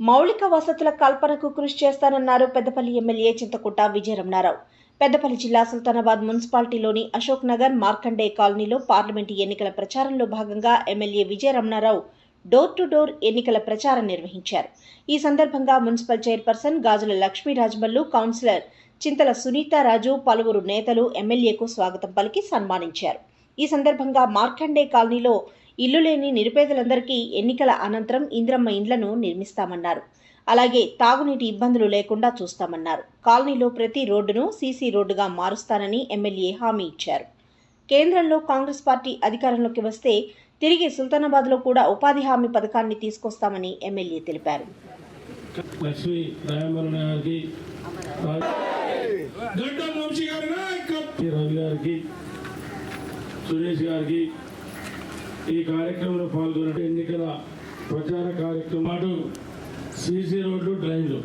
మౌలిక వసతుల కల్పనకు కృషి చేస్తానన్నారు పెద్దపల్లి ఎమ్మెల్యే చింతకుంట విజయరమణారావు. పెద్దపల్లి జిల్లా సుల్తానాబాద్ మున్సిపాలిటీలోని అశోక్ నగర్ మార్కండే కాలనీలో పార్లమెంటు ఎన్నికల ప్రచారంలో భాగంగా MLA Vijaya Ramana Rao door to door ఎన్నికల ప్రచారం నిర్వహించారు. ఈ సందర్భంగా మున్సిపల్ చైర్పర్సన్ గాజుల లక్ష్మీరాజమల్లు, కౌన్సిలర్ చింతల సునీతారాజు, పలువురు నేతలు ఎమ్మెల్యేకు స్వాగతం పలికి సన్మానించారు. ఈ సందర్భంగా మార్కండే కాలనీలో ఇల్లు లేని నిరుపేదలందరికీ ఎన్నికల అనంతరం ఇంద్రమ్మ ఇండ్లను నిర్మిస్తామన్నారు. అలాగే తాగునీటి ఇబ్బందులు లేకుండా చూస్తామన్నారు. కాలనీలో ప్రతి రోడ్డును సీసీ రోడ్డుగా మారుస్తానని ఎమ్మెల్యే హామీ ఇచ్చారు. కేంద్రంలో కాంగ్రెస్ పార్టీ అధికారంలోకి వస్తే తిరిగి సుల్తానాబాద్లో కూడా ఉపాధి హామీ పథకాన్ని తీసుకొస్తామని ఎమ్మెల్యే తెలిపారు. ఈ కార్యక్రమంలో పాల్గొన్న ఎన్నికల ప్రచార కార్యక్రమాలు సీసీ రోడ్లు, డ్రైన్లు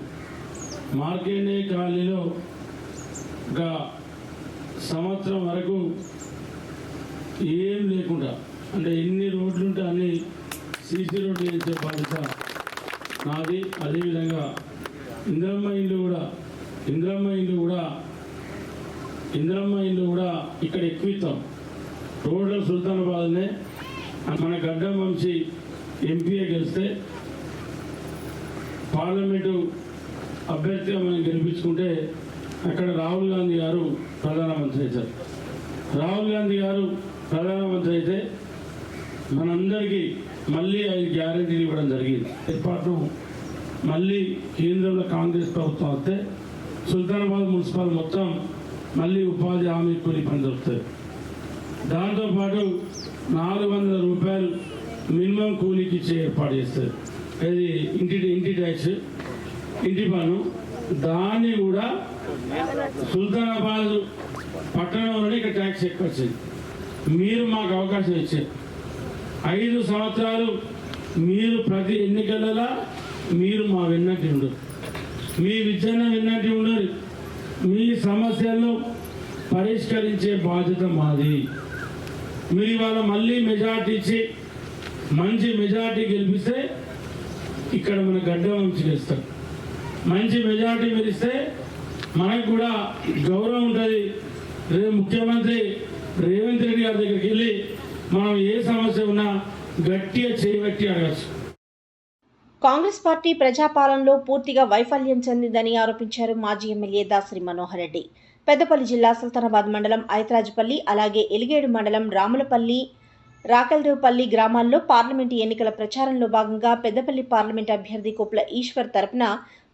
మార్కండే కాలనీలో ఒక సంవత్సరం వరకు ఏం లేకుండా, అంటే ఎన్ని రోడ్లుంటే అన్ని సీసీ రోడ్లు వేసే బాధ్యత నాది. అదేవిధంగా ఇంద్రమ్మ ఇల్లు కూడా ఇక్కడ ఎక్కువ టోటల్ సుల్తానాబాద్నే మన గడ్డం వంశీ ఎంపీఏ గెలిస్తే పార్లమెంటు అభ్యర్థిగా మనం గెలిపించుకుంటే అక్కడ రాహుల్ గాంధీ గారు ప్రధానమంత్రి అవుతారు. రాహుల్ గాంధీ గారు ప్రధానమంత్రి అయితే మనందరికీ మళ్ళీ 5 గ్యారెంటీలు ఇవ్వడం జరిగింది. ఏర్పాటు మళ్ళీ కేంద్రంలో కాంగ్రెస్ ప్రభుత్వం వస్తే సుల్తానాబాద్ మున్సిపల్ మొత్తం మళ్ళీ ఉపాధి హామీ కూలి పని దొరుకుతుంది. దాంతోపాటు 400 రూపాయలు మినిమం కూలీకి ఇచ్చే ఏర్పాటు చేస్తారు. అది ఇంటి ట్యాక్స్, ఇంటి పన్ను. దాన్ని కూడా సుల్తానాబాద్ పట్టణంలోనే ఇక్కడ ట్యాక్స్ ఎక్కువ వచ్చింది. మీరు మాకు అవకాశం ఇచ్చారు. 5 సంవత్సరాలు మీరు ప్రతి ఎన్నికలలో మీరు మా విన్నట్టు ఉండరు, మీ విజన విన్నట్టు ఉండరు. మీ సమస్యలను పరిష్కరించే బాధ్యత మాది. మీరు ఇవాళ మళ్ళీ మెజార్టీ ఇచ్చి మంచి మెజార్టీ గెలిపిస్తే ఇక్కడ మన గడ్డ వంశీ గెలుస్తారు. మంచి మెజార్టీ గెలిస్తే మనకు కూడా గౌరవం ఉంటుంది. ముఖ్యమంత్రి రేవంత్ రెడ్డి గారి దగ్గరికి వెళ్ళి మనం ఏ సమస్య ఉన్నా గట్టిగా చేయబట్టి అడగచ్చు. కాంగ్రెస్ పార్టీ ప్రజాపాలనలో పూర్తిగా వైఫల్యం చెందిందని ఆరోపించారు మాజీ ఎమ్మెల్యే దాసరి మనోహర్ రెడ్డి. పెద్దపల్లి జిల్లా సుల్తానాబాద్ మండలం ఐతరాజుపల్లి, అలాగే ఎలిగేడు మండలం రాములపల్లి, రాకల్దేవ్పల్లి గ్రామాల్లో పార్లమెంటు ఎన్నికల ప్రచారంలో భాగంగా పెద్దపల్లి పార్లమెంటు అభ్యర్థి కొప్పుల ఈశ్వర్ తరపున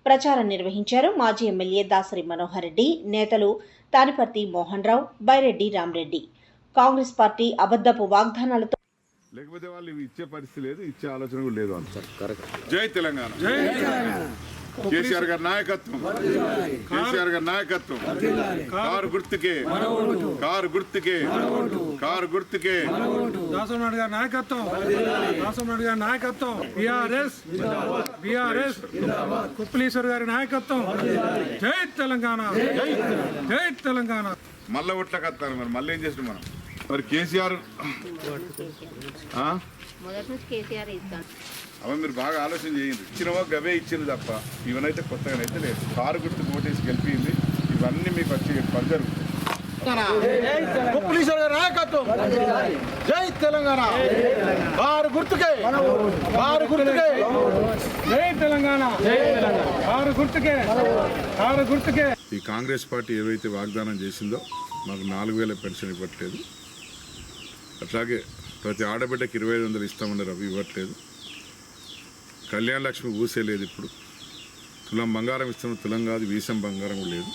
ప్రచారం నిర్వహించారు మాజీ ఎమ్మెల్యే దాసరి మనోహర్ రెడ్డి. నేతలు తానిపర్తి మోహన్ రావు, బైరెడ్డి రామరెడ్డి. కాంగ్రెస్ పార్టీ అబద్ధపు వాగ్దానాలతో లేకపోతే వాళ్ళు ఇచ్చే పరిస్థితి లేదు, ఇచ్చే ఆలోచన కూడా లేదు అంటారు. జై తెలంగాణ, కేసీఆర్ గారి నాయకత్వం, కేసీఆర్ గారి నాయకత్వం. కారు గుర్తుకే, కారు గుర్తుకే, కారు గుర్తుకే. దాసనాయుడు గారి నాయకత్వం, దాసనాయుడు గారి నాయకత్వం. బిఆర్ఎస్ కుప్పలీశ్వర్ గారి నాయకత్వం. జై తెలంగాణ, జై తెలంగాణ. మళ్ళీ ఒట్లకి వస్తారు. మరి మళ్ళీ ఏం చేస్తున్నాం మనం? మరి కేసీఆర్ అవి మీరు బాగా ఆలోచన చేయండి. ఇచ్చినవో గవే ఇచ్చింది తప్ప ఇవనైతే కొత్తగానైతే లేదు. కారు గుర్తు ఓటేసి గెలిపింది. ఇవన్నీ మీకు వచ్చి పని జరుగుతుంది. జై తెలంగాణ, కారు గుర్తుకే, కారు గుర్తుకే. జై తెలంగాణ, కారు గుర్తుకే, కారు గుర్తుకే. ఈ కాంగ్రెస్ పార్టీ ఏవైతే వాగ్దానం చేసిందో మాకు 4000 పెన్షన్ ఇవ్వట్లేదు. అట్లాగే ప్రతి ఆడబిడ్డకి 2500 ఇస్తామన్నారు, అవి ఇవ్వట్లేదు. కళ్యాణ లక్ష్మి ఊసేలేదు. ఇప్పుడు తులం బంగారం ఇస్తాము, తులం కాదు వీసం బంగారం లేదు.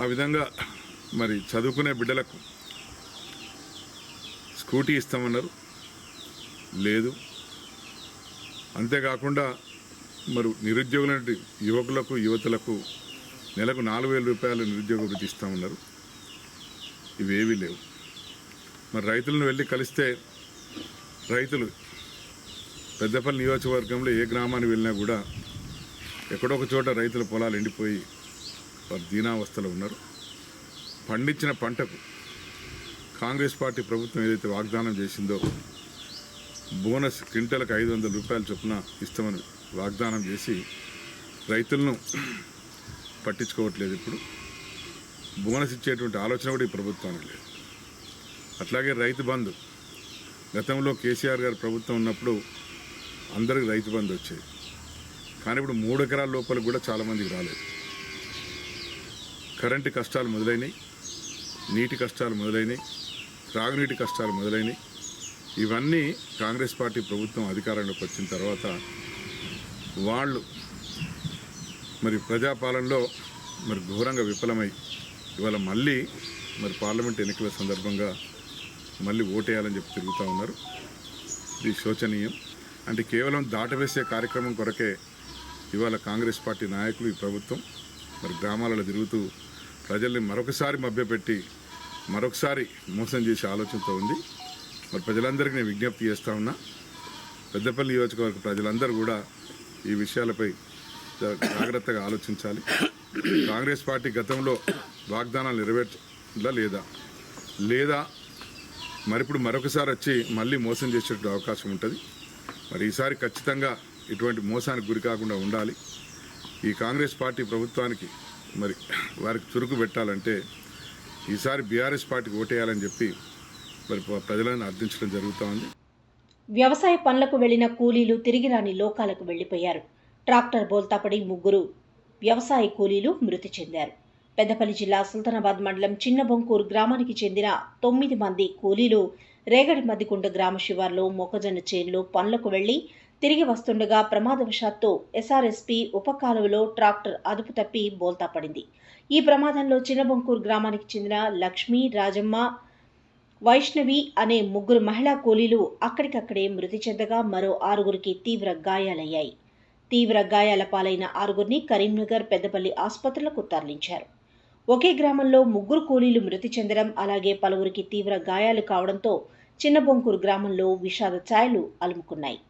ఆ విధంగా మరి చదువుకునే బిడ్డలకు స్కూటీ ఇస్తామన్నారు, లేదు. అంతేకాకుండా మరి నిరుద్యోగుల యువకులకు యువతులకు నెలకు 4000 రూపాయలు నిరుద్యోగ వృత్తి ఇస్తామన్నారు, ఇవేవీ లేవు. మరి రైతులను వెళ్ళి కలిస్తే రైతులు పెద్దపల్లి నియోజకవర్గంలో ఏ గ్రామానికి వెళ్ళినా కూడా ఎక్కడో ఒక చోట రైతుల పొలాలు ఎండిపోయి వారు దీనావస్థలో ఉన్నారు. పండించిన పంటకు కాంగ్రెస్ పార్టీ ప్రభుత్వం ఏదైతే వాగ్దానం చేసిందో బోనస్ క్వింటల్కి 500 రూపాయల చొప్పున ఇస్తామని వాగ్దానం చేసి రైతులను పట్టించుకోవట్లేదు. ఇప్పుడు బోనస్ ఇచ్చేటువంటి ఆలోచన కూడా ఈ ప్రభుత్వానికి లేదు. అట్లాగే రైతు బంధు, గతంలో కేసీఆర్ గారు ప్రభుత్వం ఉన్నప్పుడు అందరికి రైతు బంధు వచ్చేది, కానీ ఇప్పుడు 3 ఎకరాల లోపల కూడా చాలామందికి రాలేదు. కరెంటు కష్టాలు మొదలైనవి, నీటి కష్టాలు మొదలైనవి, త్రాగునీటి కష్టాలు మొదలైనవి. ఇవన్నీ కాంగ్రెస్ పార్టీ ప్రభుత్వం అధికారంలోకి వచ్చిన తర్వాత వాళ్ళు మరి ప్రజాపాలనలో మరి ఘోరంగా విఫలమై ఇవాళ మళ్ళీ మరి పార్లమెంట్ ఎన్నికల సందర్భంగా మళ్ళీ ఓటేయాలని చెప్పి తిరుగుతూ ఉన్నారు. ఇది శోచనీయం. అంటే కేవలం దాటవేసే కార్యక్రమం కొరకే ఇవాళ కాంగ్రెస్ పార్టీ నాయకులు, ఈ ప్రభుత్వం మరి గ్రామాలలో తిరుగుతూ ప్రజల్ని మరొకసారి మభ్యపెట్టి మరొకసారి మోసం చేసే ఆలోచనతో ఉంది. మరి ప్రజలందరికీ నేను విజ్ఞప్తి చేస్తూ ఉన్నా, పెద్దపల్లి నియోజకవర్గ ప్రజలందరూ కూడా ఈ విషయాలపై జాగ్రత్తగా ఆలోచించాలి. కాంగ్రెస్ పార్టీ గతంలో వాగ్దానాలు నెరవేర్చలా లేదా మరి ఇప్పుడు మరొకసారి వచ్చి మళ్ళీ మోసం చేసేటువంటి అవకాశం ఉంటుంది. మరి ఈసారి ఖచ్చితంగా ఇటువంటి మోసానికి గురి కాకుండా ఉండాలి. ఈ కాంగ్రెస్ పార్టీ ప్రభుత్వానికి మరి వారికి చురుకు పెట్టాలంటే ఈసారి బీఆర్ఎస్ పార్టీకి ఓటేయాలని చెప్పి మరి ప్రజలను అర్థించడం జరుగుతూ ఉంది. వ్యవసాయ పనులకు వెళ్లిన కూలీలు తిరిగి రాని లోకాలకు వెళ్లిపోయారు. ట్రాక్టర్ బోల్తాపడి 3 వ్యవసాయ కూలీలు మృతి చెందారు. పెద్దపల్లి జిల్లా సుల్తానాబాద్ మండలం చిన్నబొంకూరు గ్రామానికి చెందిన 9 మంది కూలీలు రేగడి మద్దికుంట గ్రామ శివార్లో మొక్కజొన్న చేనులో పనులకు వెళ్లి తిరిగి వస్తుండగా ప్రమాదవశాత్తు ఎస్ఆర్ఎస్పీ ఉపకాలువలో ట్రాక్టర్ అదుపు తప్పి బోల్తా పడింది. ఈ ప్రమాదంలో చిన్నబొంకూరు గ్రామానికి చెందిన లక్ష్మి, రాజమ్మ, వైష్ణవి అనే 3 మహిళా కూలీలు అక్కడికక్కడే మృతి చెందగా మరో 6గురికి తీవ్ర గాయాలయ్యాయి. తీవ్ర గాయాల పాలైన 6గురిని కరీంనగర్, పెద్దపల్లి ఆసుపత్రులకు తరలించారు. ఒకే గ్రామంలో 3 కూలీలు మృతి చెందడం, అలాగే పలువురికి తీవ్ర గాయాలు కావడంతో చిన్నబొంకూరు గ్రామంలో విషాద ఛాయలు అలుముకున్నాయి.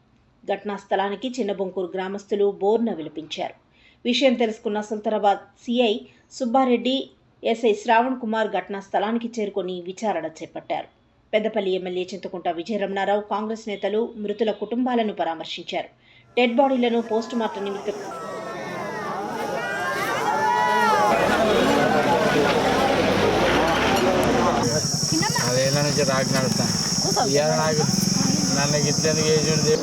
ఘటనా స్థలానికి చిన్నబొంకూరు గ్రామస్తులు బోర్న విలిపించారు. విషయం తెలుసుకున్న సుల్తానాబాద్ సిఐ సుబ్బారెడ్డి, ఎస్ఐ శ్రావణ్ కుమార్ ఘటనా స్థలానికి చేరుకొని విచారణ చేపట్టారు. పెద్దపల్లి ఎమ్మెల్యే చింతకుంట విజయరమణారావు, కాంగ్రెస్ నేతలు మృతుల కుటుంబాలను పరామర్శించారు. డెడ్ బాడీలను పోస్టుమార్టం నిమిత్తం అదేళ్ళ నుంచి రాక నడుస్తాను ఇవాళ నాకు నన్ను గిట్లేందుకు చేసి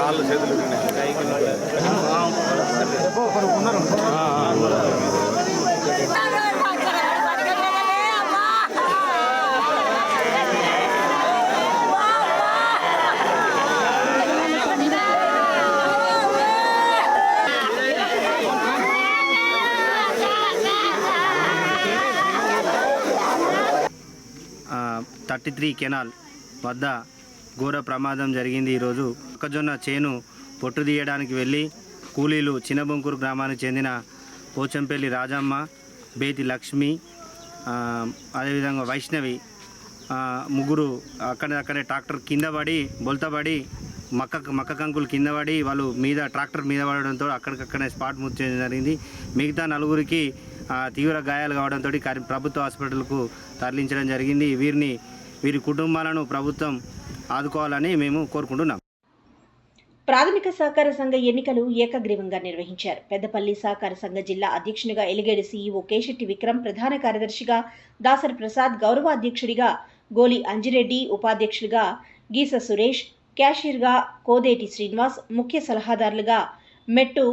కాళ్ళు చేతులు థర్టీ కెనాల్ వద్ద ఘోర ప్రమాదం జరిగింది. ఈరోజు మొక్కజొన్న చేను పొట్టు తీయడానికి వెళ్ళి కూలీలు చిన్నబొంకూరు గ్రామానికి చెందిన పోచంపల్లి రాజమ్మ, బేతి లక్ష్మి, అదేవిధంగా వైష్ణవి 3 అక్కడే ట్రాక్టర్ కింద పడి బొల్తపడి మక్క కంకులు కింద పడి వాళ్ళు ట్రాక్టర్ మీద పడడంతో అక్కడికక్కడే స్పాట్ మృతి చెందడం జరిగింది. మిగతా 4గురికి తీవ్ర గాయాలు కావడంతో ప్రభుత్వ హాస్పిటల్కు తరలించడం జరిగింది. వీరి కుటుంబాలను ప్రభుత్వం ఆదుకోవాలని మేము కోరుకుంటున్నాం. ప్రాథమిక సహకార సంఘ ఎన్నికలు ఏకగ్రీవంగా నిర్వహించారు. పెద్దపల్లి సహకార సంఘ జిల్లా అధ్యక్షునిగా ఎలిగేడి సీఈఓ కేశెట్టి విక్రమ్, ప్రధాన కార్యదర్శిగా దాసరి ప్రసాద్, గౌరవ అధ్యక్షుడిగా గోలి అంజిరెడ్డి, ఉపాధ్యక్షులుగా గీస సురేష్, క్యాషియర్గా కోదేటి శ్రీనివాస్, ముఖ్య సలహాదారులుగా మెట్టు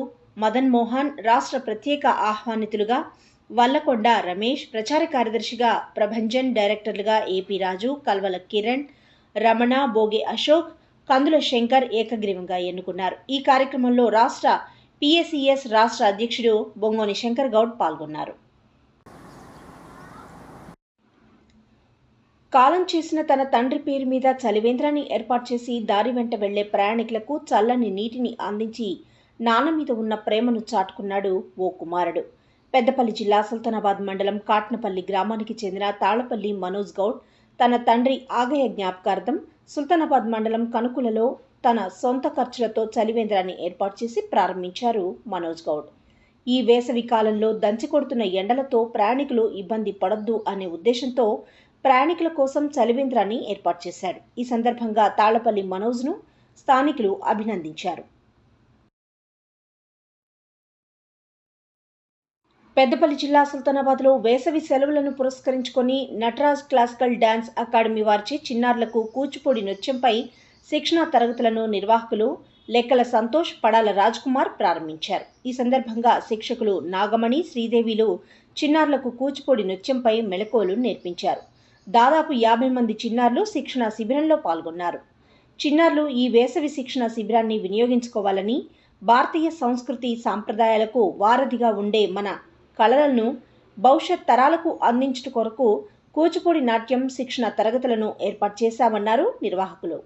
మదన్ మోహన్, రాష్ట్ర ప్రత్యేక ఆహ్వానితులుగా వల్లకొండ రమేష్, ప్రచార కార్యదర్శిగా ప్రభంజన్, డైరెక్టర్లుగా ఏపీ రాజు, కల్వల కిరణ్, రమణ, బోగే అశోక్, కందుల శంకర్ ఏకగ్రీవంగా ఎన్నుకున్నారు. ఈ కార్యక్రమంలో రాష్ట్ర పిఎసిఎస్ రాష్ట్ర అధ్యక్షుడు బొంగోని శంకర్ గౌడ్ పాల్గొన్నారు. కాలం చేసిన తన తండ్రి పేరు మీద చలివేంద్రాన్ని ఏర్పాటు చేసి దారి వెంట వెళ్లే ప్రయాణికులకు చల్లని నీటిని అందించి నాన్న మీద ఉన్న ప్రేమను చాటుకున్నాడు ఓ కుమారుడు. పెద్దపల్లి జిల్లా సుల్తానాబాద్ మండలం కాట్నపల్లి గ్రామానికి చెందిన తాళపల్లి మనోజ్ గౌడ్ తన తండ్రి ఆగయ జ్ఞాపకార్థం సుల్తానాబాద్ మండలం కనుకులలో తన సొంత ఖర్చులతో చలివేంద్రాన్ని ఏర్పాటు చేసి ప్రారంభించారు మనోజ్ గౌడ్. ఈ వేసవి కాలంలో దంచికొడుతున్న ఎండలతో ప్రయాణికులు ఇబ్బంది పడొద్దు అనే ఉద్దేశంతో ప్రయాణికుల కోసం చలివేంద్రాన్ని ఏర్పాటు చేశాడు. ఈ సందర్భంగా తాళ్లపల్లి మనోజ్ను స్థానికులు అభినందించారు. పెద్దపల్లి జిల్లా సుల్తానాబాద్లో వేసవి సెలవులను పురస్కరించుకొని నటరాజ్ క్లాసికల్ డ్యాన్స్ అకాడమీ వారిచే చిన్నారులకు కూచిపూడి నృత్యంపై శిక్షణా తరగతులను నిర్వాహకులు లెక్కల సంతోష్, పడాల రాజ్ కుమార్ ప్రారంభించారు. ఈ సందర్భంగా శిక్షకులు నాగమణి, శ్రీదేవిలు చిన్నారులకు కూచిపూడి నృత్యంపై మెళకువలు నేర్పించారు. దాదాపు 50 మంది చిన్నారులు శిక్షణా శిబిరంలో పాల్గొన్నారు. చిన్నారులు ఈ వేసవి శిక్షణా శిబిరాన్ని వినియోగించుకోవాలని, భారతీయ సంస్కృతి సాంప్రదాయాలకు వారధిగా ఉండే మన కళలను భవిష్యత్ తరాలకు అందించడం కొరకు కూచిపూడి నాట్యం శిక్షణ తరగతులను ఏర్పాటు చేశామన్నారు నిర్వాహకులు.